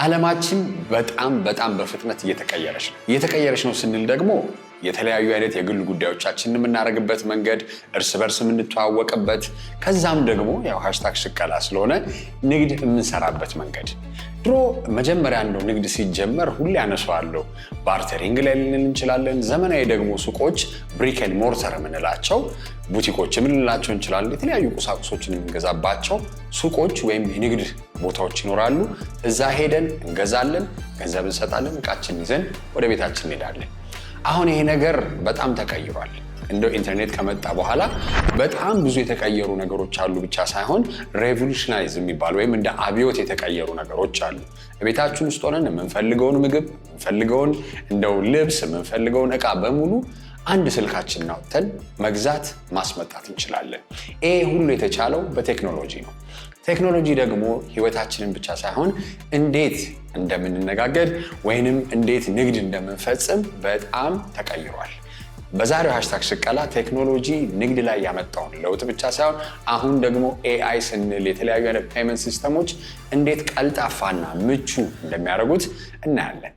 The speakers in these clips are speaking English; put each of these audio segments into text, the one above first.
ዓለማችን በጣም በፍጥነት እየተቀየረች ነው ስንል ደግሞ የተለያዩ አይነት የግል ጉዳዮቻችንን የምናደርግበት መንገድ እርስ በርስ የምንተዋወቅበት ከዛም ደግሞ ያው #ሽቀላ ስለሆነ ንግድ የምንሰራበት መንገድ ድሮ መጀመሪያ እንደው ንግድ ሲጀመር ሁሌ ያነሳዋለሁ ባርተሪንግ ላይ ልንል እንችላለን ዘመናዊ ደግሞ ሱቆች ብሪክ ኤንድ ሞርተር የምንላቸው ቡቲኮች የምንላቸው እንችላለን የተለያዩ ቁሳቁሶችን የምንገዛባቸው ሱቆች ወይም የንግድ ቦታዎች ይኖራሉ እዛ ሄደን እንገዛለን ገንዘብ እንሰጣለን እቃችን ይዘን ወደ ቤታችን እንሄዳለን አሁን ይሄ ነገር በጣም ተቀይሯል እንደው ኢንተርኔት ከመጣ በኋላ በጣም ብዙ የተቀየሩ ነገሮች አሉ ብቻ ሳይሆን ሬቮሉሽናይዝ የሚባሉ ወይም እንደ አብዮት የተቀየሩ ነገሮች አሉ ቤታችን ውስጥ ሆነን የምንፈልገውን ምግብ የምንፈልገውን እንደው ልብስ የምንፈልገውን እቃ በሙሉ አንድ ስልካችንን አውጥተን መግዛት ማስመጣት እንችላለን ይሄ ሁሉ የተቻለው በቴክኖሎጂ ነው ቴክኖሎጂ ደግሞ ህይወታችንን ብቻ ሳይሆን እንዴት እንደምንነጋገር ወይንም እንዴት ንግድ እንደምንፈጽም በጣም ተቀይሯል በዛሬው #ሽቀላ ቴክኖሎጂ ንግድ ላይ ያመጣውን ለውጥ ብቻ ሳይሆን አሁን ደግሞ AI ስንል የተለያዩ አይነት ፔመንት ሲስተሞች እንዴት ቀልጣፋና ምቹ እንደሚያደርጉት እናያለን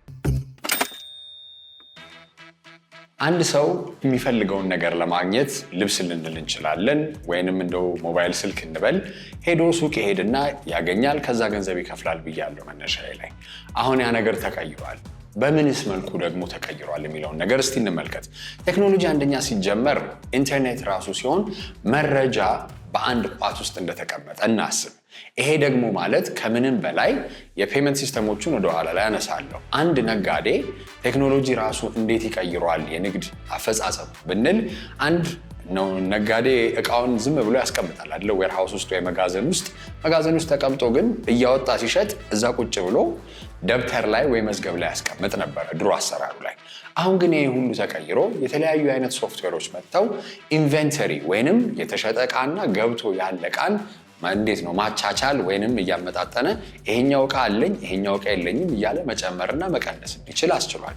አንድ ሰው የሚፈልገውን ነገር ለማግኘት ልብስ ልንል እንችላለን ወይንም እንደው ሞባይል ስልክ እንበል ሄዶ ሱቅ ይሄድና ያገኛል ከዛ ገንዘብ ይከፍላል ብያለሁ መነሻዬ ላይ አሁን ያ ነገር ተቀይሯል በምንስ መልኩ ደግሞ ተቀይሯል የሚለውን ነገር እስቲ እንመልከት ቴክኖሎጂ አንደኛ ሲጀመር ኢንተርኔት ራሱ ሲሆን መረጃ በአንድ ቋት ውስጥ እንደተቀመጠ እናስብ ይሄ ደግሞ ማለት ከምንም በላይ የፔመንት ሲስተሞቹን ወደ ኋላ ላይ አነሳለሁ አንድ ነጋዴ ቴክኖሎጂ ራሱ እንዴት ይቀይሯል የንግድ አፈጻጸም ብንል አንድ ነው ነጋዴ እቃውን ዝም ብሎ ያስቀምጣል አይደል ዌርሃውስ ውስጥ ወይ መጋዘን ውስጥ ተቀምጦ ግን እያወጣ ሲሸጥ እዛ ቁጭ ብሎ ደብተር ላይ ወይ መዝገብ ላይ ያስቀምጥ ነበር ድሮ አሰራሩ ላይ አሁን ግን ይሄ ሁሉ ተቀይሮ የተለያዩ አይነት ሶፍትዌሮች መጥተው ኢንቨንተሪ ወይንም የተሸጠ ዕቃና ገብቶ ያለ ዕቃን እንዴት ነው ማቻቻል ወይንም እያመጣጠነ ይሄኛው ዕቃ አለኝ ይሄኛው ዕቃ የለኝም እያለ መጨመርና መቀነስ እንዲችል አስችሏል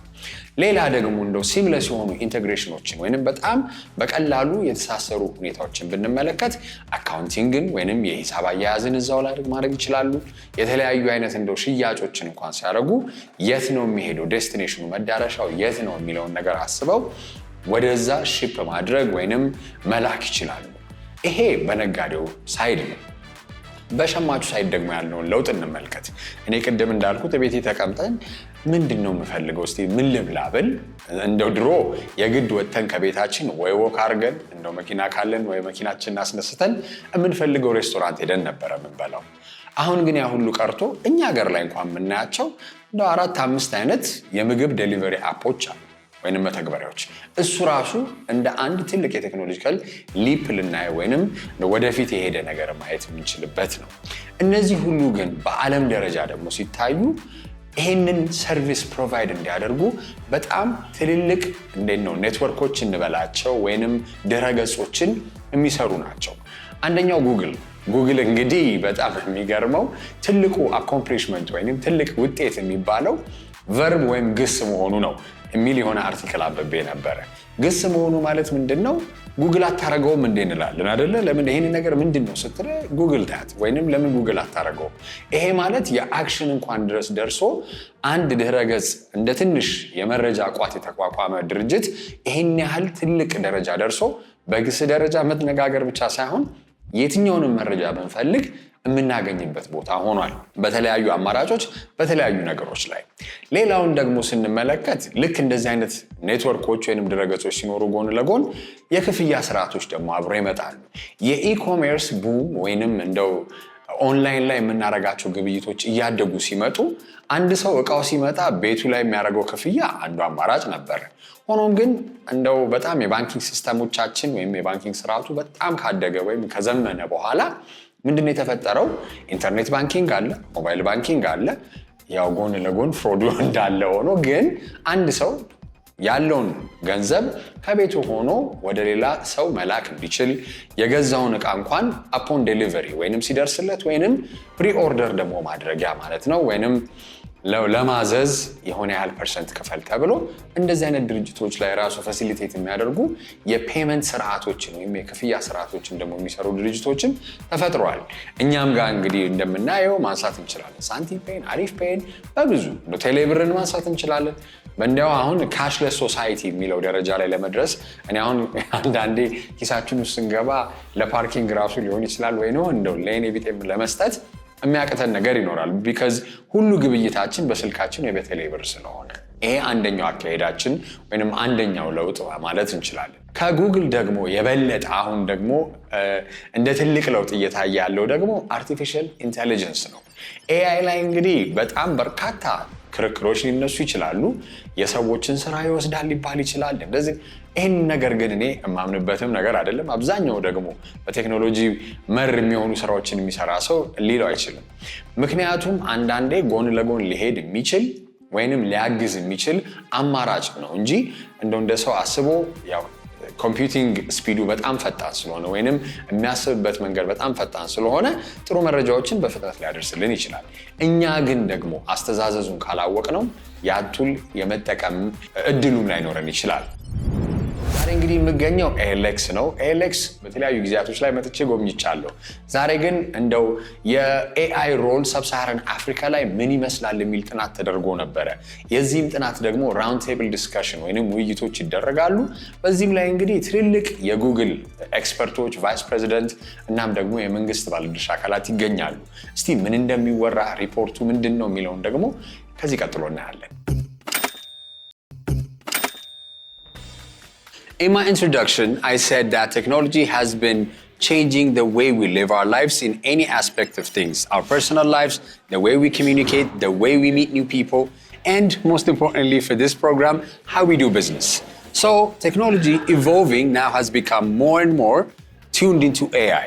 ሌላ ደግሞ እንደው ሲምለስ የሆኑ ኢንተግሬሽኖችን ወይንም በጣም በቀላሉ የተሳሰሩ ሁኔታዎችን ብንመለከት አካውንቲንግን ወይንም የሂሳብ አያያዝን እዛው ላይ ማድረግ ይችላሉ የተለያዩ አይነት እንደው ሽያጮችን እንኳን ሲያደርጉ የት ነው የሚሄደው ዴስቲኔሽኑ መዳረሻው የት ነው የሚለውን ነገር አስበው ወደዛ ሺፕ ማድረግ ወይንም መላክ ይችላሉ ይሄ በነጋዴው ሳይድ ነው በሸማቹ ሳይድ ደግሞ ያለውን ለውጥ እንመልከት እኔ ቅድም እንዳልኩት ቤቴ ተቀምጠን ምንድነው የምፈልገው እስቲ ምን ልብላብል እንደው ድሮ የግድ ወጥተን ከቤታችን ወይ ወክ አርገን እንደው መኪና ካለን ወይ መኪናችንን አስነስተን የምንፈልገው ሬስቶራንት ሄደን ነበር የምንበላው አሁን ግን ያ ሁሉ ቀርቶ እኛ ሀገር ላይ እንኳን የምናያቸው እንደው 4-5 አይነት የምግብ ዴሊቨሪ አፖች አሉ ወይንም መተግበሪያዎች እሱ ራሱ እንደ አንድ ትልቅ የቴክኖሎጂካል ሊፕ ልናየው ወይንም ወደፊት የሄደ ነገር ማየት የምንችልበት ነው እነዚህ ሁሉ ግን በዓለም ደረጃ ደግሞ ሲታዩ ይሄንን ሰርቪስ ፕሮቫይድ እንዲያደርጉ በጣም ትልልቅ እንዴት ነው ኔትወርኮች እንበላቸው ወይንም ድረገጾችን የሚሰሩ ናቸው አንደኛው ጉግል እንግዲህ በጣም የሚገርመው ትልቁ አኮምፕሊሽመንት ወይንም ትልቅ ውጤት የሚባለው ቨርብ ወይም ግስ መሆኑ ነው የሚል የሆነ አርቲክል አበቤ ነበር ግስ መሆኑ ማለት ምንድነው ጉግል አታረገውም እንዴ እንላለን አይደለ ለምን ይሄን ነገር ምንድነው ስትል ጉግል ዳት ወይንም ለምን ጉግል አታረገው ይሄ ማለት የአክሽን እንኳን ድረስ ደርሶ አንድ ድረገጽ እንደ ትንሽ የመረጃ ቋት የተቋቋመ ድርጅት ይሄን ያህል ትልቅ ደረጃ ደርሶ በግስ ደረጃ መተነጋገር ብቻ ሳይሆን የትኛውንም መረጃ ብንፈልግ የምናገኝበት ቦታ ሆኗል በተለያዩ አማራጮች በተለያዩ ነገሮች ላይ ሌላውን ደግሞ ስንመለከት ልክ እንደዚህ አይነት ኔትወርኮች ወይንም ድረገጾች ሲኖሩ ጎን ለጎን የክፍያ ስርዓቶች ደግሞ አብረው ይመጣሉ የኢኮሜርስ ቡም ወይንም እንደው ኦንላይን ላይ የምናረጋቸው ግብይቶች እያደጉ ሲመጡ አንድ ሰው እቃው ሲመጣ ቤቱ ላይ የሚያደርገው ክፍያ አንዱ አማራጭ ነበር ሆኖም ግን እንደው በጣም የባንኪንግ ሲስተሞቻችን ወይም የባንኪንግ ስርዓቱ በጣም ካደገ ወይም ከዘመነ በኋላ ምንድነው የተፈጠረው ኢንተርኔት ባንኪንግ አለ ሞባይል ባንኪንግ አለ ያው ጎን ለጎን ፍሮድ እንዳለ ሆኖ ግን አንድ ሰው ያለውን ገንዘብ ከቤቱ ሆኖ ወደ ሌላ ሰው መላክ እንዲችል የገዛውን ዕቃ እንኳን upon delivery ወይንም ሲደርስለት ወይንም ፕሪ ኦርደር ደግሞ ማድረጊያ ማለት ነው ወይንም ለማዘዝ የሆነ ያህል ፐርሰንት ከፈል ተብሎ እንደዚህ አይነት ድርጅቶች ላይ ራሱ ፋሲሊቴት የሚያደርጉ የፔመንት ስርዓቶችን ወይም የክፍያ ስርዓቶችን ደግሞ የሚሰሩ ድርጅቶችን ተፈጥረዋል። እኛም ጋር እንግዲህ እንደምናየው ማንሳት እንችላለን። ሳንቲም ፔን፣ አሪፍ ፔን፣ በብዙ ቴሌብርን ማንሳት እንችላለን። በእንዲያው አሁን ካሽለስ ሶሳይቲ የሚለው ደረጃ ላይ ለመድረስ እኔ አሁን አንዳንዴ ኪሳችን ውስጥ ስንገባ ለፓርኪንግ ራሱ ሊሆን ይችላል ወይ ነው እንደው ለእኔ ቢጤም ለመስጠት የሚያቅተን ነገር ይኖራል። ቢካዝ ሁሉ ግብይታችን በስልካችን የበተለይ ብር ስለሆነ ይሄ አንደኛው አካሄዳችን ወይንም አንደኛው ለውጥ ማለት እንችላለን። ከጉግል ደግሞ የበለጠ አሁን ደግሞ እንደ ትልቅ ለውጥ እየታየ ያለው ደግሞ አርቲፊሻል ኢንተለጀንስ ነው። ኤአይ ላይ እንግዲህ በጣም በርካታ ክርክሮች ሊነሱ ይችላሉ። የሰዎችን ስራ ይወስዳል ሊባል ይችላል እንደዚህ። ይህን ነገር ግን እኔ የማምንበትም ነገር አይደለም። አብዛኛው ደግሞ በቴክኖሎጂ መር የሚሆኑ ስራዎችን የሚሰራ ሰው ሊለው አይችልም። ምክንያቱም አንዳንዴ ጎን ለጎን ሊሄድ የሚችል ወይንም ሊያግዝ የሚችል አማራጭ ነው እንጂ እንደ ሰው አስቦ ያው ኮምፒውቲንግ ስፒዱ በጣም ፈጣን ስለሆነ ወይንም የሚያስብበት መንገድ በጣም ፈጣን ስለሆነ ጥሩ መረጃዎችን በፍጥነት ሊያደርስልን ይችላል። እኛ ግን ደግሞ አስተዛዘዙን ካላወቅ ነው ያቱል የመጠቀም እድሉም ላይኖረን ይችላል። ዛሬ እንግዲህ የምገኘው ALX ነው። ALX በተለያዩ ጊዜያቶች ላይ መጥቼ ጎብኝቻለሁ። ዛሬ ግን እንደው የኤአይ ሮል ሰብሳሃራን አፍሪካ ላይ ምን ይመስላል የሚል ጥናት ተደርጎ ነበረ። የዚህም ጥናት ደግሞ ራውንድ ቴብል ዲስከሽን ወይንም ውይይቶች ይደረጋሉ። በዚህም ላይ እንግዲህ ትልልቅ የጉግል ኤክስፐርቶች፣ ቫይስ ፕሬዚደንት እናም ደግሞ የመንግስት ባለድርሻ አካላት ይገኛሉ። እስቲ ምን እንደሚወራ ሪፖርቱ ምንድን ነው የሚለውን ደግሞ ከዚህ ቀጥሎ እናያለን። In my introduction, I said that technology has been changing the way we live our lives in any aspect of things, our personal lives, the way we communicate, the way we meet new people, and most importantly for this program, how we do business. So technology evolving now has become more and more tuned into AI.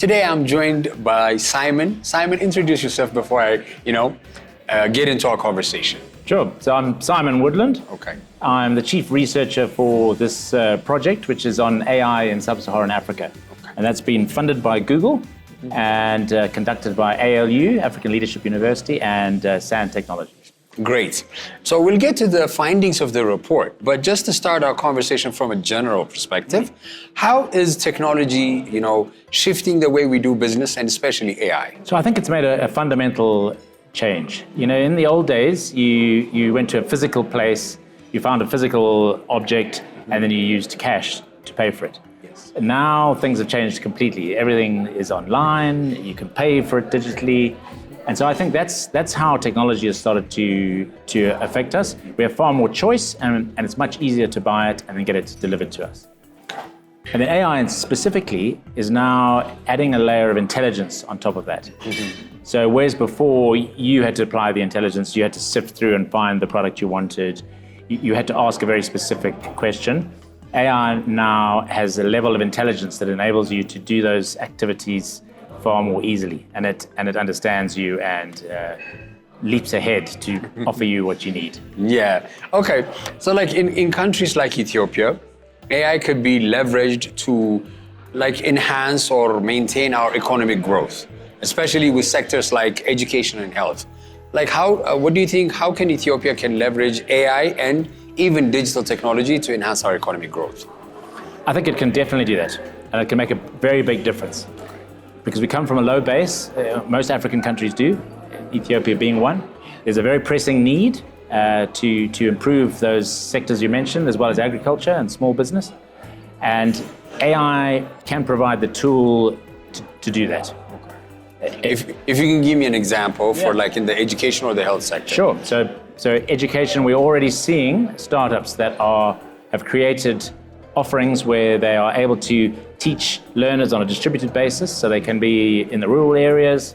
Today I'm joined by Simon. Simon, introduce yourself before I, get into our conversation. Sure. So I'm Simon Woodland. Okay. I'm the chief researcher for this project, which is on AI in Sub-Saharan Africa. Okay. And that's been funded by Google and conducted by ALU, African Leadership University, and SAND Technologies. Great. So we'll get to the findings of the report, but just to start our conversation from a general perspective, how is technology, shifting the way we do business and especially AI? So I think it's made a fundamental change. In the old days, you went to a physical place, you found a physical object, and then you used cash to pay for it. Yes. Now things have changed completely. Everything is online, you can pay for it digitally. And so I think that's how technology has started to affect us. We have far more choice, and it's much easier to buy it and then get it delivered to us. And then AI specifically is now adding a layer of intelligence on top of that. Mm-hmm. So whereas before you had to apply the intelligence, you had to sift through and find the product you wanted, you had to ask a very specific question. AI now has a level of intelligence that enables you to do those activities far more easily, and it understands you and leaps ahead to offer you what you need. Yeah. Okay. So like in countries like Ethiopia, AI could be leveraged to enhance or maintain our economic growth, especially with sectors like education and health. What do you think, how can Ethiopia leverage AI and even digital technology to enhance our economic growth? I think it can definitely do that, and it can make a very big difference. Because we come from a low base, most African countries do, Ethiopia being one. There's a very pressing need to improve those sectors you mentioned, as well as agriculture and small business. And AI can provide the tool to do that. If you can give me an example for in the education or the health sector. Sure. So education, we're already seeing startups that have created offerings where they are able to teach learners on a distributed basis, so they can be in the rural areas.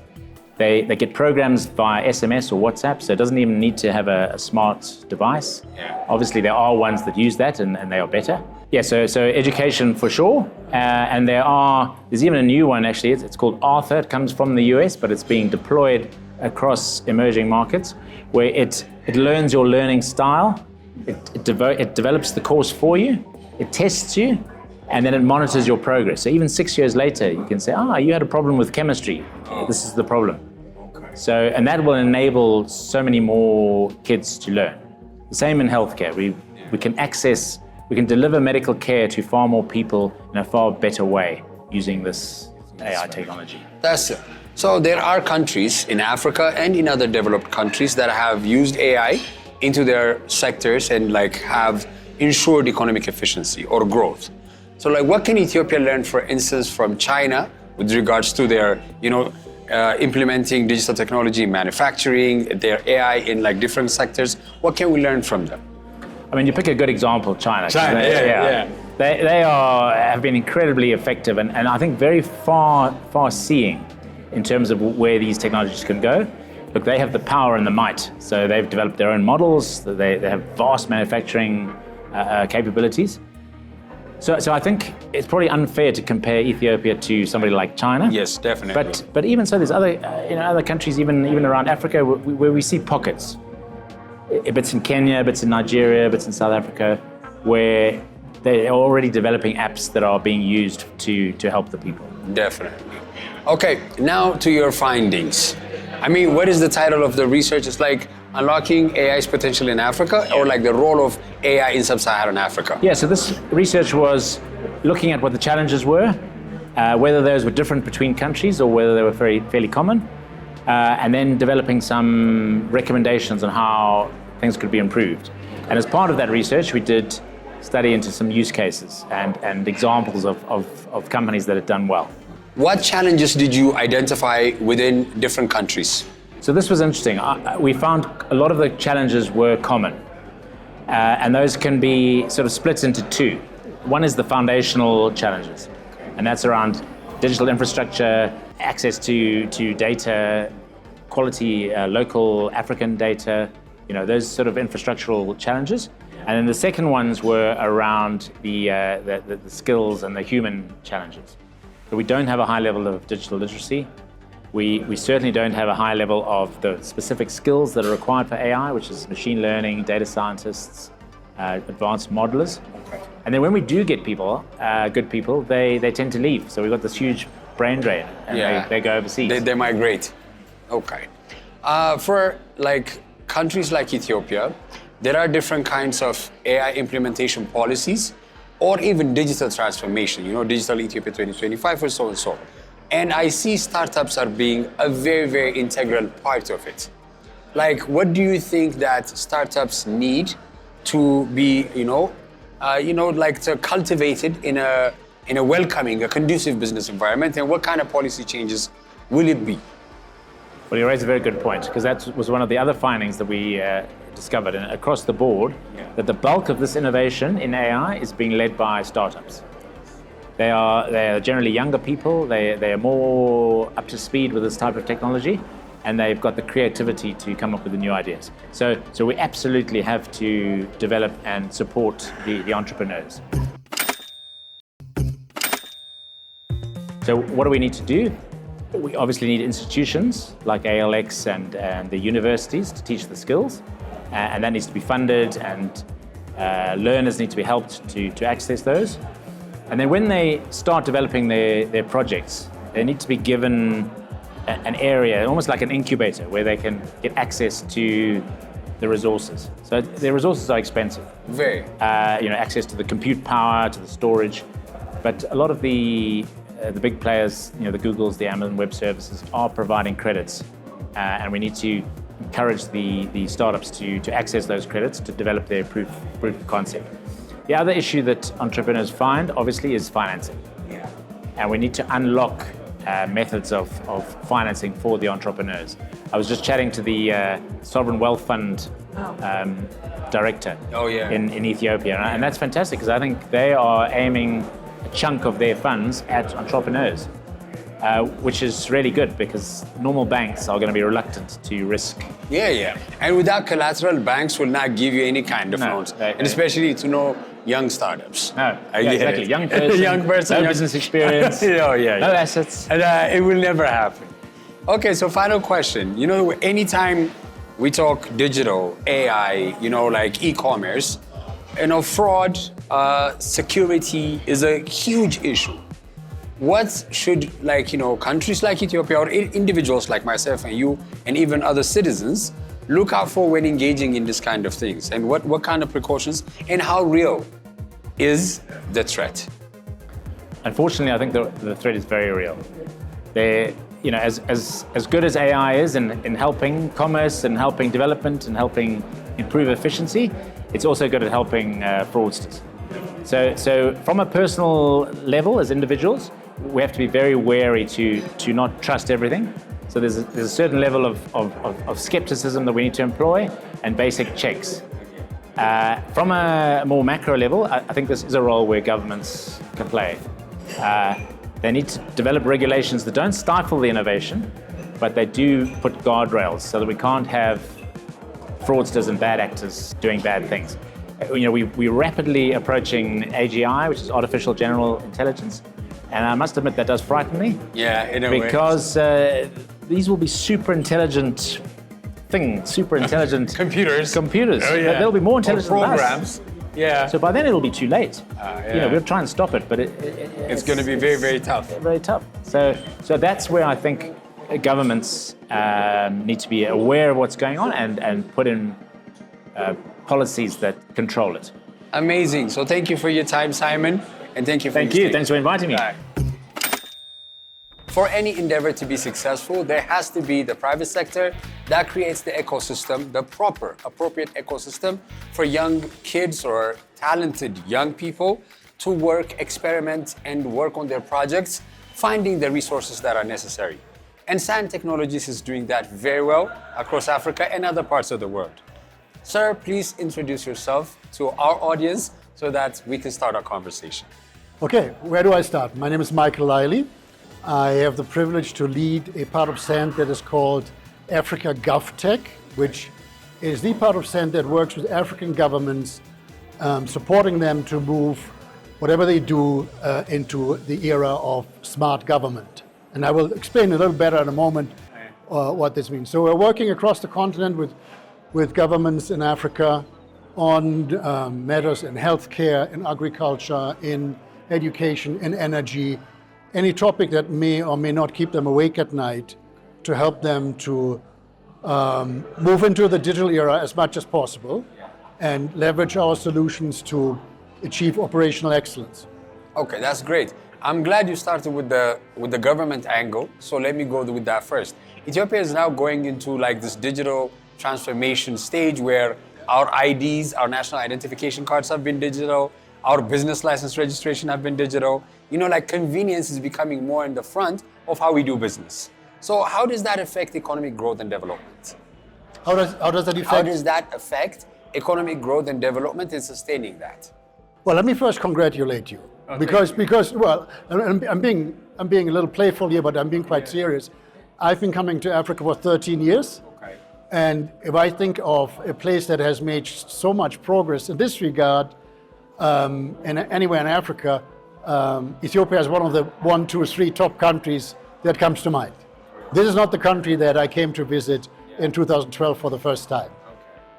They get programs via SMS or WhatsApp, so it doesn't even need to have a smart device. Yeah. Obviously, there are ones that use that, and they are better. Yeah, so education for sure. And there's even a new one actually, it's called Arthur. It comes from the US, but it's being deployed across emerging markets, where it learns your learning style, it develops the course for you, it tests you, and then it monitors your progress. So even 6 years later, you can say, you had a problem with chemistry. This is the problem. Okay. So, and that will enable so many more kids to learn. The same in healthcare. We can deliver medical care to far more people in a far better way using this AI technology. That's it. So there are countries in Africa and in other developed countries that have used AI into their sectors and like have ensured economic efficiency or growth. So like what can Ethiopia learn, for instance, from China with regards to their, implementing digital technology, manufacturing, their AI in like different sectors? What can we learn from them? I mean, you pick a good example, China. China, yeah. They have been incredibly effective and I think very far-seeing in terms of where these technologies can go. Look, they have the power and the might. So they've developed their own models. They have vast manufacturing capabilities. So I think it's probably unfair to compare Ethiopia to somebody like China. Yes, definitely. But even so, there's other countries, even around Africa, where we see pockets. Bits in Kenya, bits in Nigeria, bits in South Africa, where they're already developing apps that are being used to help the people. Definitely. Okay, now to your findings. I mean, what is the title of the research? It's like unlocking AI's potential in Africa, or like the role of AI in Sub-Saharan Africa? Yeah, so this research was looking at what the challenges were, whether those were different between countries or whether they were fairly common, and then developing some recommendations on how things could be improved. And as part of that research, we did study into some use cases and examples of companies that had done well. What challenges did you identify within different countries? So this was interesting. We found a lot of the challenges were common, and those can be sort of split into two. One is the foundational challenges, and that's around digital infrastructure, access to data, quality local African data, those sort of infrastructural challenges. And then the second ones were around the skills and the human challenges. So we don't have a high level of digital literacy. We certainly don't have a high level of the specific skills that are required for AI, which is machine learning, data scientists, advanced modelers. Okay. And then when we do get people, good people, they tend to leave. So we've got this huge brain drain, and they go overseas. They migrate. Okay. For like countries like Ethiopia, there are different kinds of AI implementation policies, or even digital transformation, Digital Ethiopia 2025 or so and so. And I see startups are being a very, very integral part of it. Like, what do you think that startups need to be, to cultivate it in a welcoming, a conducive business environment, and what kind of policy changes will it be? Well, you raise a very good point, because that was one of the other findings that we discovered across the board, that the bulk of this innovation in AI is being led by startups. They are generally younger people, they are more up to speed with this type of technology, and they've got the creativity to come up with the new ideas. So we absolutely have to develop and support the entrepreneurs. So what do we need to do? We obviously need institutions like ALX and the universities to teach the skills, and that needs to be funded, and learners need to be helped to access those. And then when they start developing their projects, they need to be given an area, almost like an incubator, where they can get access to the resources. So the resources are expensive. Very. Access to the compute power, to the storage. But a lot of the big players, the Googles, the Amazon Web Services, are providing credits. And we need to encourage the startups to access those credits to develop their proof of concept. The other issue that entrepreneurs find, obviously, is financing. And we need to unlock methods of financing for the entrepreneurs. I was just chatting to the Sovereign Wealth Fund director in Ethiopia, and that's fantastic, because I think they are aiming a chunk of their funds at entrepreneurs, which is really good, because normal banks are going to be reluctant to risk. And without collateral, banks will not give you any kind of loans, and especially to young startups. Exactly. Young person, no business experience, no assets. And it will never happen. Okay, so final question. Anytime we talk digital, AI, like e-commerce, fraud, security is a huge issue. what should countries like Ethiopia or individuals like myself and you and even other citizens look out for when engaging in this kind of things? And what kind of precautions and how real is the threat? Unfortunately, I think the threat is very real. As good as AI is in helping commerce and helping development and helping improve efficiency, it's also good at helping fraudsters. So from a personal level, as individuals, we have to be very wary to not trust everything. So there's a certain level of skepticism that we need to employ and basic checks. From a more macro level, I think this is a role where governments can play. They need to develop regulations that don't stifle the innovation, but they do put guardrails so that we can't have fraudsters and bad actors doing bad things. We're rapidly approaching AGI, which is artificial general intelligence, and I must admit that does frighten me. Yeah, in a way. Because these will be super intelligent things, super intelligent computers. Oh, yeah. They'll be more intelligent or programs. than us. Yeah. So by then it'll be too late. We'll try and stop it, but it's going to be very, very tough. Very tough. So that's where I think governments need to be aware of what's going on and put in policies that control it. Amazing. So thank you for your time, Simon, and thank you for Thanks for inviting me. Bye. For any endeavor to be successful, there has to be the private sector that creates the ecosystem, the proper, appropriate ecosystem for young kids or talented young people to work, experiment, and work on their projects, finding the resources that are necessary. And SAND Technologies is doing that very well across Africa and other parts of the world. Sir, please introduce yourself to our audience so that we can start our conversation. Okay, where do I start? My name is Michael Liley. I have the privilege to lead a part of SAND that is called Africa GovTech, which is the part of SAND that works with African governments, supporting them to move whatever they do into the era of smart government. And I will explain a little better in a moment what this means. So we're working across the continent with governments in Africa on matters in healthcare, in agriculture, in education, in energy, any topic that may or may not keep them awake at night, to help them to move into the digital era as much as possible and leverage our solutions to achieve operational excellence. Okay, that's great. I'm glad you started with the government angle, so let me go with that first. Ethiopia is now going into this digital transformation stage where our IDs, our national identification cards have been digital, our business license registration have been digital. Convenience is becoming more in the front of how we do business. So how does that affect economic growth and development? How does that affect? How does that affect economic growth and development and sustaining that? Well, let me first congratulate you. Okay. Because well, I'm being a little playful here, but I'm being quite serious. I've been coming to Africa for 13 years. Okay. And if I think of a place that has made so much progress in this regard, anywhere in Africa, Ethiopia is one of the 1, 2, 3 top countries that comes to mind. This is not the country that I came to visit in 2012 for the first time.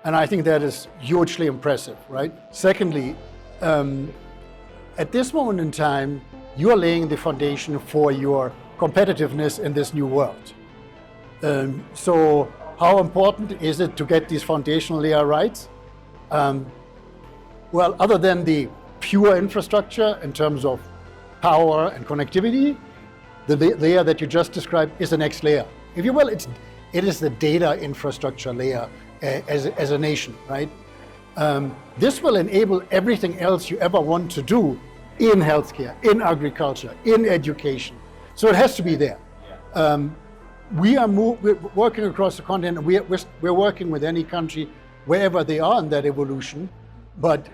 And I think that is hugely impressive, right? Secondly, at this moment in time, you are laying the foundation for your competitiveness in this new world. So how important is it to get these foundational layer right? Well, other than the pure infrastructure in terms of power and connectivity, the layer that you just described is the next layer. If you will, it is the data infrastructure layer as a nation, right? This will enable everything else you ever want to do in healthcare, in agriculture, in education. So it has to be there. We're working across the continent. We're working with any country wherever they are in that evolution. But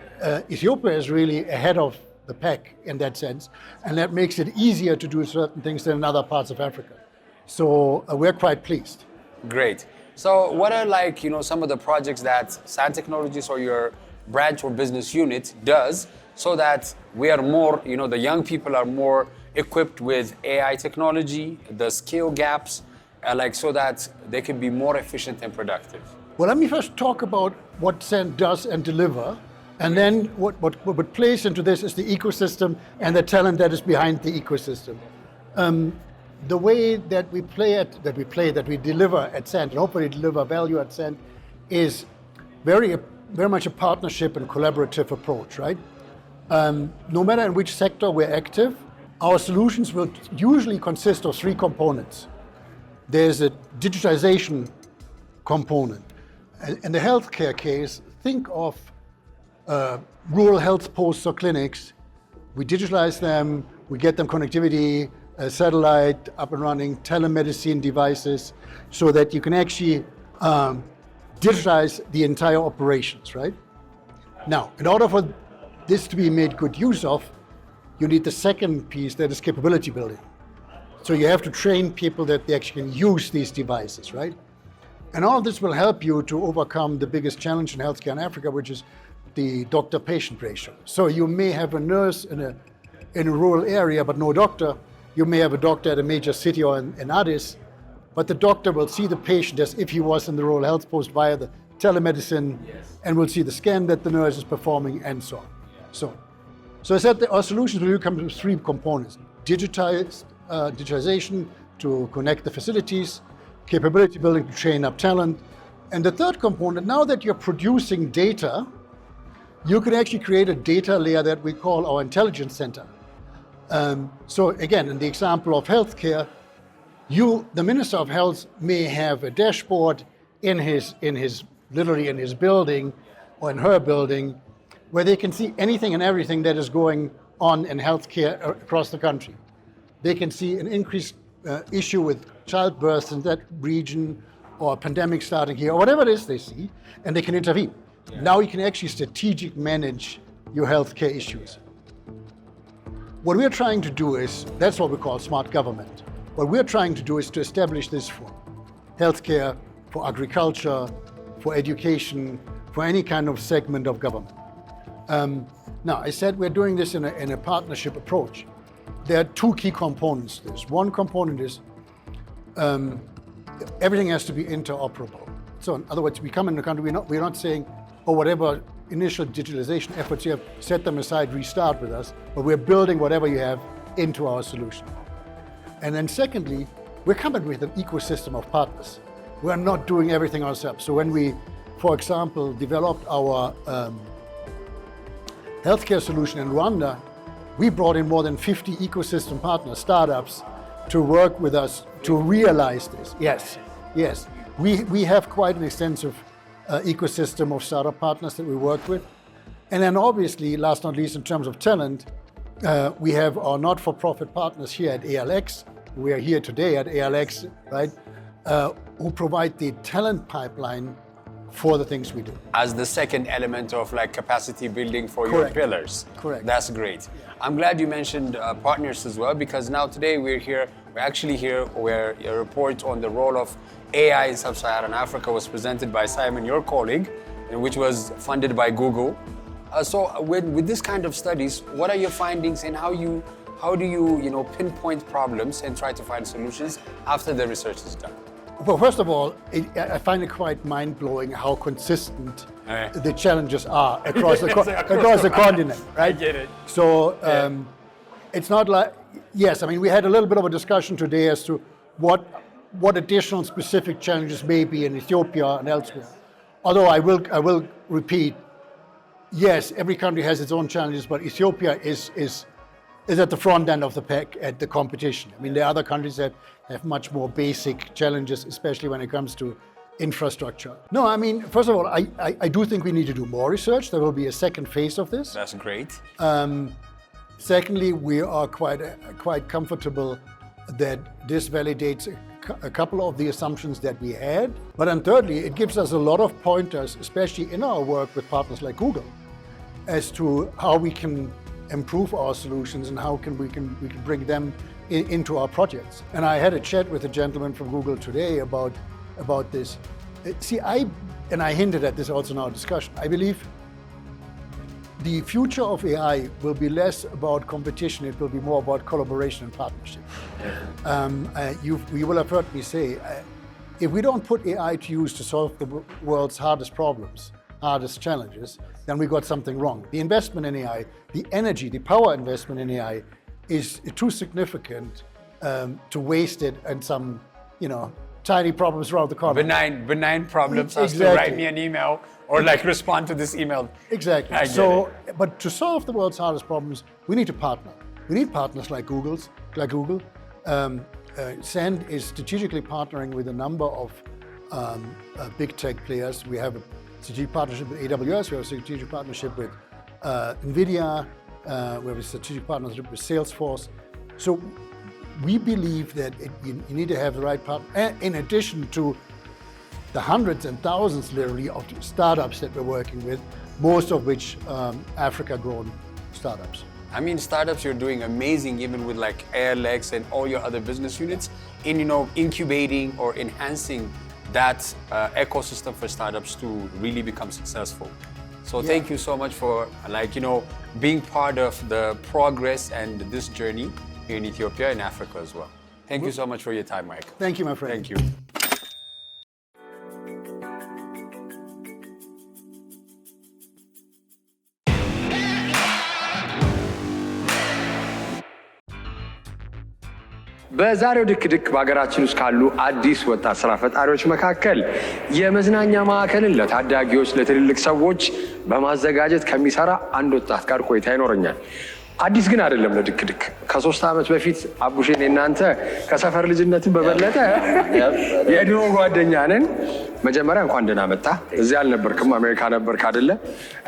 Ethiopia is really ahead of the pack in that sense, and that makes it easier to do certain things than in other parts of Africa. So we're quite pleased. Great. So what are some of the projects that SAND Technologies or your branch or business unit does so that we are more, the young people are more equipped with AI technology, the skill gaps, so that they can be more efficient and productive? Well, let me first talk about what SAND does and deliver, And then what plays into this is the ecosystem and the talent that is behind the ecosystem. The way that we deliver at SAND, and hopefully deliver value at SAND, is very much a partnership and collaborative approach, right? No matter in which sector we're active, our solutions will usually consist of three components. There's a digitization component. In the healthcare case, think of rural health posts or clinics. We digitalize them, we get them connectivity, satellite up and running, telemedicine devices, so that you can actually digitize the entire operations, right? Now, in order for this to be made good use of, you need the second piece, that is capability building. So you have to train people that they actually can use these devices, right? And all this will help you to overcome the biggest challenge in healthcare in Africa, which is the doctor-patient ratio. So you may have a nurse in a rural area, but no doctor. You may have a doctor at a major city or in Addis, but the doctor will see the patient as if he was in the rural health post via the telemedicine, and will see the scan that the nurse is performing, and so on. So I said that our solutions will come to three components: digitization to connect the facilities, capability building to train up talent, and the third component, now that you're producing data, you can actually create a data layer that we call our intelligence center. So again, in the example of healthcare, the Minister of Health may have a dashboard in his building or in her building, where they can see anything and everything that is going on in healthcare across the country. They can see an increased issue with childbirth in that region, or a pandemic starting here, or whatever it is they see, and they can intervene. Yeah. Now you can actually strategically manage your healthcare issues. What we're trying to do is, that's what we call smart government. What we're trying to do is to establish this for healthcare, for agriculture, for education, for any kind of segment of government. Now, I said we're doing this in a partnership approach. There are two key components to this. One component is everything has to be interoperable. So in other words, we come in the country, we're not saying, oh, whatever initial digitalization efforts you have, set them aside, restart with us, but we're building whatever you have into our solution. And then secondly, we're coming with an ecosystem of partners. We're not doing everything ourselves. So when we, for example, developed our healthcare solution in Rwanda, we brought in more than 50 ecosystem partners, startups, to work with us to realize this. Yes. We have quite an extensive ecosystem of startup partners that we work with. And then obviously, last not least, in terms of talent, we have our not-for-profit partners here at ALX. We are here today at ALX, right, who provide the talent pipeline for the things we do. As the second element of like capacity building for your pillars. Correct. That's great. Yeah. I'm glad you mentioned partners as well, because now today we're actually here where a report on the role of AI in Sub-Saharan Africa was presented by Simon, your colleague, and which was funded by Google. So with this kind of studies, what are your findings, and how do you pinpoint problems and try to find solutions after the research is done? Well, first of all, I find it quite mind-blowing how consistent the challenges are across the continent, right? I get it. So it's not like, yes, I mean, we had a little bit of a discussion today as to what additional specific challenges may be in Ethiopia and elsewhere. Although I will repeat, yes, every country has its own challenges, but Ethiopia is at the front end of the pack at the competition. I mean, there are other countries that have much more basic challenges, especially when it comes to infrastructure. No, I mean, first of all, I do think we need to do more research. There will be a second phase of this. That's great. Secondly, we are quite comfortable that this validates a couple of the assumptions that we had. But then thirdly, it gives us a lot of pointers, especially in our work with partners like Google, as to how we can improve our solutions and how we can bring them into our projects. And I had a chat with a gentleman from Google today about this. See, I hinted at this also in our discussion. I believe the future of AI will be less about competition, it will be more about collaboration and partnership. You will have heard me say, if we don't put AI to use to solve the world's hardest problems, hardest challenges, then we got something wrong. The investment in AI, the energy, the power investment in AI is too significant to waste it and some, tiny problems around the corner. Benign problems, as to write me an email or like respond to this email. Exactly. But to solve the world's hardest problems, we need to partner. We need partners like Google. SAND is strategically partnering with a number of big tech players. We have a strategic partnership with AWS. We have a strategic partnership with NVIDIA. We have a strategic partnership with Salesforce. So we believe that you need to have the right partner, in addition to the hundreds and thousands, literally, of startups that we're working with, most of which Africa-grown startups. I mean, startups, you're doing amazing, even with like ALX and all your other business units, in incubating or enhancing that ecosystem for startups to really become successful. So thank you so much for being part of the progress and this journey here in Ethiopia and Africa as well. Thank you so much for your time, Mike. Thank you, my friend. Thank you. በዛሬው ድክድክ በሀገራችን ውስጥ ካሉ አዲስ ወጣት ስራ ፈጣሪዎች መካከል የመዝናኛ ማዕከልን ለታዳጊዎች ለትልልቅ ሰዎች በማዘጋጀት ከሚሰራ አንድ ወጣት ጋር ቆይታ ይኖረኛል። አዲስ ግን አይደለም ለድክድክ። ከ3 ዓመት በፊት አቡሼን እናንተ ከሰፈር ልጅነትን በበለጠ የድሮ ጓደኛ ነን። መጀመሪያ እንኳን ደህና መጣ። እዚህ አልነበርክም፣ አሜሪካ ነበርክ አይደለ?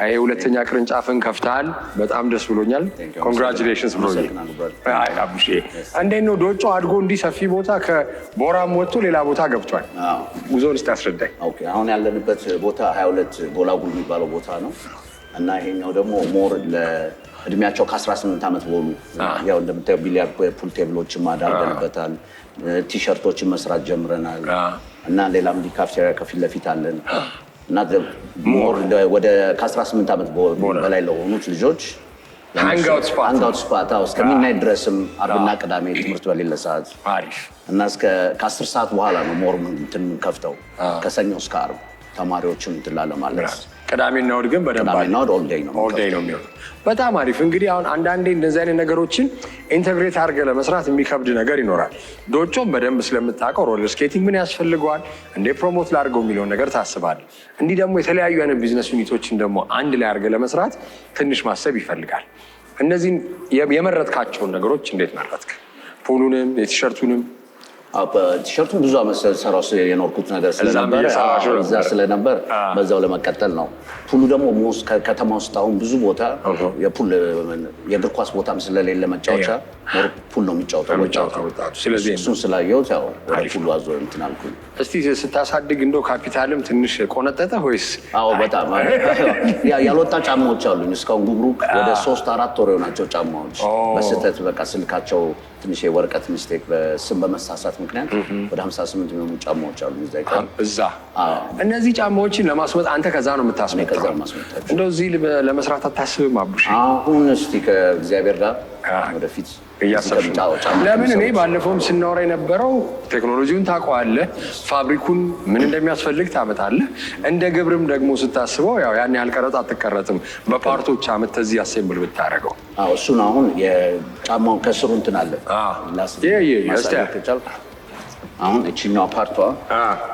ይሄ ሁለተኛ ቅርንጫፍን ከፍተሃል። በጣም ደስ ብሎኛል። ኮንግራቹሌሽንስ ብሮ። አይ አቡሼ እንዴት ነው ዶጮ አድጎ እንዲህ ሰፊ ቦታ ከቦራም ወጥቶ ሌላ ቦታ ገብቷል? ጉዞውን እስቲ አስረዳኝ። ኦኬ፣ አሁን ያለንበት ቦታ 22 ጎላጉል የሚባለው ቦታ ነው እና ይሄኛው ደግሞ ሞር እድሜያቸው ከ18 ዓመት በሆኑ ያው እንደምታየው ቢሊያርድ ፑል ቴብሎችን ማዳርገንበታል። ቲሸርቶችን መስራት ጀምረናል እና ሌላም ካፍቴሪያ ከፊት ለፊት አለን እና ሞር ወደ ከ18 ዓመት በላይ ለሆኑት ልጆች ሃንጋውት ስፓት እስከሚናይ ድረስም አርብና ቅዳሜ ትምህርት በሌለ ሰዓት እና እስከ ከ10 ሰዓት በኋላ ነው ሞር እንትን ከፍተው ከሰኞ እስከ ዓርብ ተማሪዎችን እንትላለ ማለት ቅዳሜና እሑድ ግን በደንብ ኦል ዴይ ነው የሚሆነው። በጣም አሪፍ። እንግዲህ አሁን አንዳንዴ እንደዚህ አይነት ነገሮችን ኢንተግሬት አድርገህ ለመስራት የሚከብድ ነገር ይኖራል። ዶጮም በደንብ ስለምታውቀው ሮለር ስኬቲንግ ምን ያስፈልገዋል፣ እንዴ ፕሮሞት ላድርገው የሚለውን ነገር ታስባለህ። እንዲህ ደግሞ የተለያዩ አይነት ቢዝነስ ዩኒቶችን ደግሞ አንድ ላይ አድርገህ ለመስራት ትንሽ ማሰብ ይፈልጋል። እነዚህን የመረጥካቸውን ነገሮች እንዴት መረጥክ? ፑሉንም የቲሸርቱንም? ቲሸርቱን ብዙ ዓመት ሰራው የኖርኩት ነገር ስለነበር እዛ ስለነበር በዛው ለመቀጠል ነው። ፑሉ ደግሞ ሞስ ከተማ ውስጥ አሁን ብዙ ቦታ የፑል የእግር ኳስ ቦታም ስለሌለ መጫወቻ ፑል ነው የሚጫወተው። ስለዚህ እሱን ስላየሁት ያው ፑሉ አዞ እንትን አልኩኝ። እስቲ ስታሳድግ እንደው ካፒታልም ትንሽ ቆነጠጠ ወይስ? አዎ በጣም ያልወጣ ጫማዎች አሉኝ እስካሁን ጉብሩክ ወደ 3-4 ወር የሆናቸው ጫማዎች በስህተት በቃ ስልካቸው ትንሽ የወረቀት ሚስቴክ በስም በመሳሳት ምክንያት ወደ 58 የሚሆኑ ጫማዎች አሉ እዛ። እነዚህ ጫማዎችን ለማስመጣት አንተ ከዛ ነው የምታስመጣው? እንደው እዚህ ለመስራት አታስብም አቡሽ? አሁን እስቲ ከእግዚአብሔር ጋር ወደፊት እያሰብሽ ነው? ለምን እኔ ባለፈውም ስናወራ የነበረው ቴክኖሎጂውን ታውቀዋለህ፣ ፋብሪኩን ምን እንደሚያስፈልግ ታመጣለህ። እንደ ግብርም ደግሞ ስታስበው ያው ያን ያህል ቀረጥ አትቀረጥም። በፓርቶች አመት እዚህ አሴምብል ብታደርገው። እሱን አሁን የጫማውን ከስሩ እንትን አለ አሁን እቺኛው ፓርቷ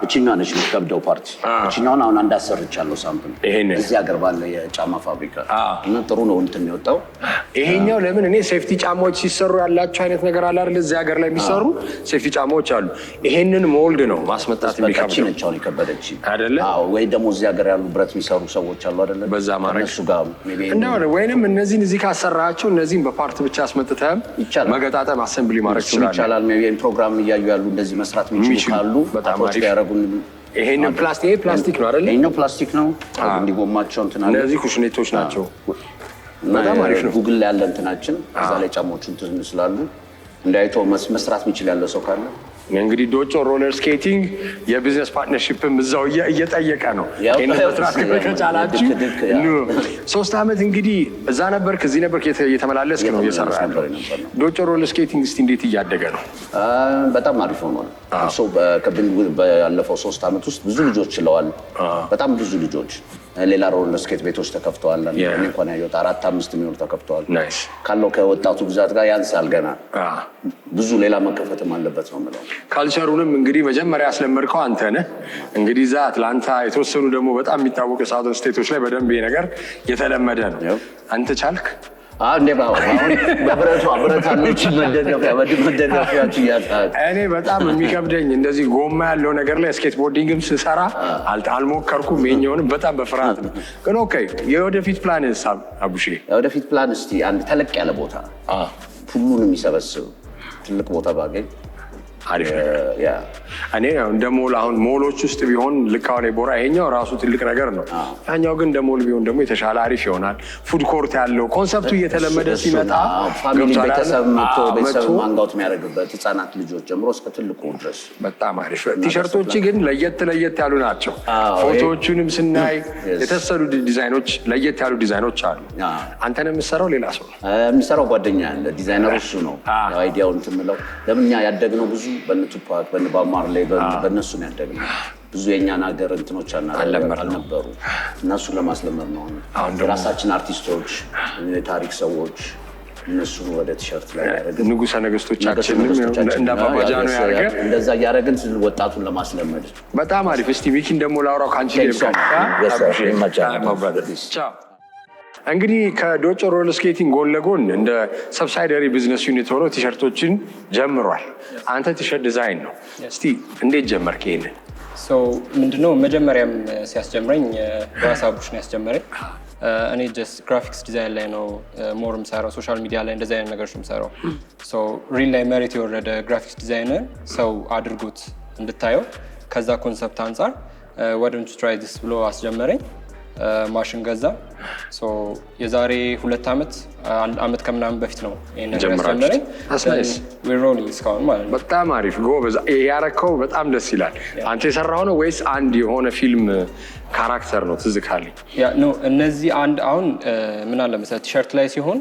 እቺኛው ነች የምትከብደው ፓርት። እቺኛውን አሁን አንድ አሰርቻለሁ ሳምፕል እዚህ ሀገር ባለ የጫማ ፋብሪካ እና ጥሩ ነው እንትን የወጣው። ይሄኛው ለምን እኔ ሴፍቲ ጫማዎች ሲሰሩ ያላቸው አይነት ነገር አለ አይደል? እዚህ ሀገር ላይ የሚሰሩ ሴፍቲ ጫማዎች አሉ። ይሄንን ሞልድ ነው ማስመጣት የሚከብደው። ነች አሁን የከበደች አይደለ? ወይ ደግሞ እዚህ ሀገር ያሉ ብረት የሚሰሩ ሰዎች አሉ አይደለ? በዛ ማድረግ እነሱ ጋር እንደው ወይንም እነዚህን እዚህ ካሰራቸው እነዚህን በፓርት ብቻ አስመጥተህም መገጣጠም አሰምብሊ ማድረግ ይችላል። ሜቢ ፕሮግራም እያዩ ያሉ እንደዚህ መስራት የሚችሉ በጣም አሪፍ ያረጉን። ይሄንን ፕላስቲክ ነው አይደል? ይሄኛው ፕላስቲክ ነው። እንዲጎማቸው እንትና እነዚህ ኩሽኔቶች ናቸው። በጣም አሪፍ ነው። ጉግል ላይ ያለ እንትናችን እዛ ላይ ጫማዎቹን እንትን ስላሉ እንዳይቶ መስራት የሚችል ያለ ሰው ካለ እንግዲህ ዶጮ ሮለር ስኬቲንግ የቢዝነስ ፓርትነርሺፕም እዛው እየጠየቀ ነው። ይሄን መስራት ከቻላችሁ 3 ዓመት እንግዲህ እዛ ነበርክ እዚህ ነበርክ እየተመላለስክ ነው እየሰራ ያለው ዶጮ ሮለር ስኬቲንግ። እስቲ እንዴት እያደገ ነው? በጣም አሪፍ ሆኗል። ባለፈው 3 ዓመት ውስጥ ብዙ ልጆች ችለዋል። በጣም ብዙ ልጆች ሌላ ሮለር ስኬት ቤቶች ተከፍተዋል እኔ እንኳን ያየሁት 4-5 የሚሆኑ ተከፍተዋል ናይስ ካለው ከወጣቱ ብዛት ጋር ያንሳል ገና ብዙ ሌላ መከፈትም አለበት ነው ማለት ካልቸሩንም እንግዲህ መጀመሪያ ያስለመድከው አንተ ነህ እንግዲህ ዛ አትላንታ የተወሰኑ ደግሞ በጣም የሚታወቁ ሳውዘርን ስቴቶች ላይ በደንብ ይሄ ነገር የተለመደ ነው አንተ ቻልክ እንዴ አሁን በብረታኖች መደገፊያዎች እያጣ እኔ በጣም የሚከብደኝ እንደዚህ ጎማ ያለው ነገር ላይ ስኬትቦርዲንግም ስሰራ አልሞከርኩም የኛውንም በጣም በፍርሃት ነው ግን ኦኬ የወደፊት ፕላን አቡሼ የወደፊት ፕላን እስቲ አንድ ተለቅ ያለ ቦታ ሁሉንም የሚሰበስብ ትልቅ ቦታ ባገኝ አሪፍ ያ እኔ እንደ ሞል አሁን ሞሎች ውስጥ ቢሆን ልካውን የቦራ ይሄኛው ራሱ ትልቅ ነገር ነው ያኛው ግን እንደ ሞል ቢሆን ደግሞ የተሻለ አሪፍ ይሆናል ፉድ ኮርት ያለው ኮንሰፕቱ እየተለመደ ሲመጣ ፋሚሊ ቤተሰብ ቤተሰብ ማንጋውት የሚያደርግበት ህፃናት ልጆች ጀምሮ እስከ ትልቁ ድረስ በጣም አሪፍ ቲሸርቶች ግን ለየት ያሉ ናቸው ፎቶዎቹንም ስናይ የተሰሉ ዲዛይኖች ለየት ያሉ ዲዛይኖች አሉ አንተ ነው የምትሰራው ሌላ ሰው ነው የሚሰራው ጓደኛ አለ ዲዛይነሩ እሱ ነው አይዲያውን እንትምለው ለምንኛ ያደግነው ብዙ በነቱፓክ በነባማር ላይ በነሱ ነው ያደግነው ብዙ የኛን ሀገር እንትኖች አልነበሩ እነሱ ለማስለመድ ነው አሁን ራሳችን አርቲስቶች የታሪክ ሰዎች እነሱ ወደ ቲሸርት ላይ ያደረግን ንጉሰ ነገስቶቻችን እንዳባባጃ ነው ያደረገ እንደዛ ያደረግን ወጣቱን ለማስለመድ በጣም አሪፍ እስቲ ሚኪን ደግሞ ላውራው ካንቺ እንግዲህ ከዶጮ ሮለር ስኬቲንግ ጎን ለጎን እንደ ሰብሳይደሪ ቢዝነስ ዩኒት ሆኖ ቲሸርቶችን ጀምሯል አንተ ቲሸርት ዲዛይን ነው እስቲ እንዴት ጀመርክ ይሄንን ምንድነው መጀመሪያም ሲያስጀምረኝ ራሳቡሽ ነው ያስጀመረኝ እኔ ጀስት ግራፊክስ ዲዛይን ላይ ነው ሞርም ሰራው ሶሻል ሚዲያ ላይ እንደዛ አይነት ነገሮች ነው ሰራው ሪል ላይ መሬት የወረደ ግራፊክስ ዲዛይን ሰው አድርጎት እንድታየው ከዛ ኮንሰፕት አንፃር why don't you try this ብሎ አስጀመረኝ ማሽን ገዛ የዛሬ 2 ዓመት ከምናምን በፊት ነው ይሄን ነገር ያስጀመረኝ we rolling እስካሁን ማለት ነው በጣም አሪፍ ጎበዝ ያረከው በጣም ደስ ይላል አንተ የሰራው ነው ወይስ አንድ የሆነ ፊልም ካራክተር ነው ትዝካለኝ ያ ኖ እነዚህ አንድ አሁን ምን አለ መሰለህ ቲሸርት ላይ ሲሆን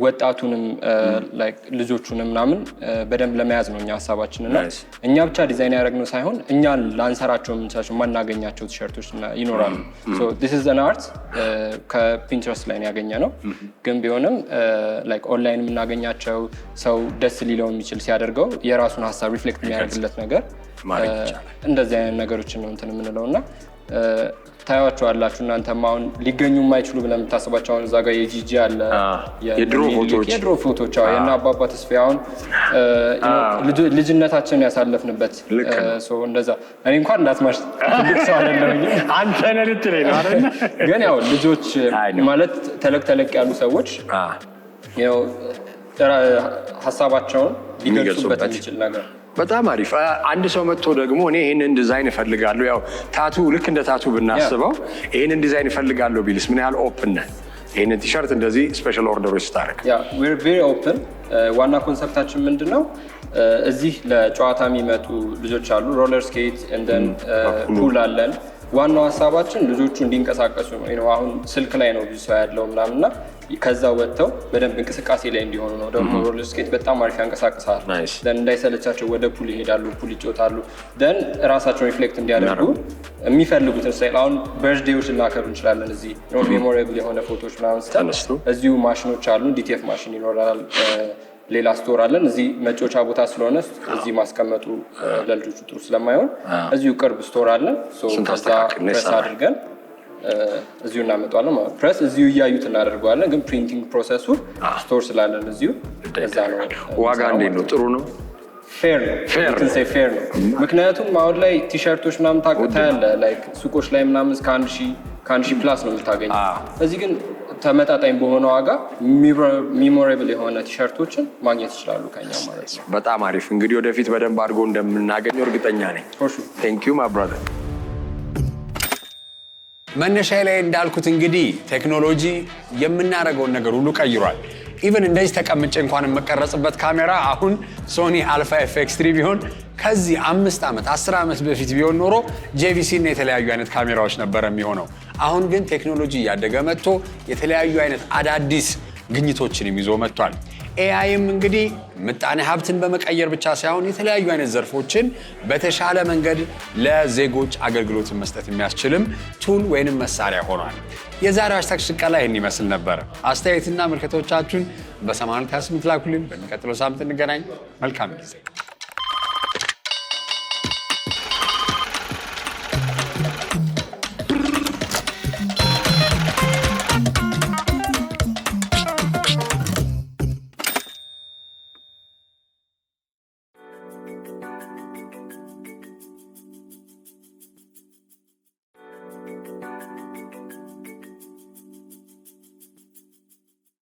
ወጣቱንም ላይክ ልጆቹንም ምናምን በደንብ ለመያዝ ነው እኛ ሐሳባችንና እኛ ብቻ ዲዛይን ያደረግነው ሳይሆን እኛ ላንሰራቸው የምንችላቸው ማናገኛቸው ቲሸርቶች ይኖራሉ this is an art ከፒንትረስት ላይ ያገኘነው ግን ቢሆንም ላይክ ኦንላይን የምናገኛቸው ሰው ደስ ሊለው የሚችል ሲያደርገው የራሱን ሐሳብ ሪፍሌክት የሚያደርግለት ነገር እንደዚህ አይነት ነገሮችን ነው እንትን የምንለውና ታያዋቸዋላችሁ እናንተም አሁን ሊገኙ የማይችሉ ብለን የምታስባቸው አሁን እዛ ጋር የጂጂ አለ የድሮ ፎቶዎች የና አባባ ተስፋዬ አሁን ልጅነታችንን ያሳለፍንበት እንደዛ እኔ እንኳን እንዳትማሽ ትልቅ ሰው አይደለሁኝ አንተ ነህ ልትለኝ ነው አይደል ግን ያው ልጆች ማለት ተለቅ ያሉ ሰዎች ያው ሐሳባቸውን ሊገልጹበት የሚችል ነገር በጣም አሪፍ አንድ ሰው መጥቶ ደግሞ እኔ ይሄንን ዲዛይን እፈልጋለሁ ያው ታቱ ልክ እንደ ታቱ ብናስበው ይሄንን ዲዛይን እፈልጋለሁ ቢልስ ምን ያህል ኦፕን ነህ ይሄንን ቲሸርት እንደዚህ ስፔሻል ኦርደሮች ስታደርግ we're very open ዋና ኮንሰፕታችን ምንድነው እዚህ ለጨዋታ የሚመጡ ልጆች አሉ ሮለር ስኬት and then ፑል አለን ዋናው ሐሳባችን ልጆቹ እንዲንቀሳቀሱ ነው አሁን ስልክ ላይ ነው ብዙ ሰው ያለው ምናምንና ከዛ ወጥተው በደንብ እንቅስቃሴ ላይ እንዲሆኑ ነው ደግሞ ሮለር ስኬት በጣም አሪፍ ያንቀሳቅሳል ደን እንዳይሰለቻቸው ወደ ፑል ይሄዳሉ ፑል ይጫወታሉ ደን ራሳቸውን ሪፍሌክት እንዲያደርጉ የሚፈልጉትን ስታይል አሁን በርዝዴዎች ልናከብር እንችላለን እዚህ ሜሞሬብል የሆነ ፎቶዎች ምናምን ስታነሱ እዚሁ ማሽኖች አሉ ዲቲኤፍ ማሽን ይኖራል ሌላ ስቶር አለን እዚህ መጫወቻ ቦታ ስለሆነ እዚህ ማስቀመጡ ለልጆቹ ጥሩ ስለማይሆን እዚሁ ቅርብ ስቶር አለን ከዛ ፕሬስ አድርገን እዚሁ እናመጣዋለን ማለት ፕሬስ እዚሁ እያዩት እናደርገዋለን ግን ፕሪንቲንግ ፕሮሰሱ ስቶር ስላለን እዚሁ እዛ ነው ዋጋ እንዴት ነው ጥሩ ነው ፌር ነው ምክንያቱም አሁን ላይ ቲሸርቶች ምናምን ታውቃለህ ላይክ ሱቆች ላይ ምናምን እስከ 1000 ፕላስ ነው የምታገኘው እዚህ ግን ተመጣጣኝ በሆነ ዋጋ ሜሞሬብል የሆነ ቲሸርቶችን ማግኘት ይችላሉ ከኛ ማለት ነው በጣም አሪፍ እንግዲህ ወደፊት በደንብ አድርጎ እንደምናገኘው እርግጠኛ ነኝ thank you my brother መነሻዬ ላይ እንዳልኩት እንግዲህ ቴክኖሎጂ የምናደርገውን ነገር ሁሉ ቀይሯል ኢቭን እንደዚህ ተቀምጬ እንኳን የምቀረጽበት ካሜራ አሁን ሶኒ አልፋ FX3 ቢሆን ከዚህ 5 ዓመት 10 ዓመት በፊት ቢሆን ኖሮ JVC እና የተለያዩ አይነት ካሜራዎች ነበር የሚሆነው አሁን ግን ቴክኖሎጂ ያደገ መጥቶ የተለያዩ አይነት አዳዲስ ግኝቶችን ይዞ መጥቷል ኤአይም እንግዲህ ምጣኔ ሀብትን በመቀየር ብቻ ሳይሆን የተለያዩ አይነት ዘርፎችን በተሻለ መንገድ ለዜጎች አገልግሎትን መስጠት የሚያስችልም ቱል ወይንም መሳሪያ ሆኗል። የዛሬው ሃሽታግ ሽቀላ ይህን ይመስል ነበር። አስተያየትና ምልከቶቻችሁን በ828 ላኩልን። በሚቀጥለው ሳምንት እንገናኝ። መልካም ጊዜ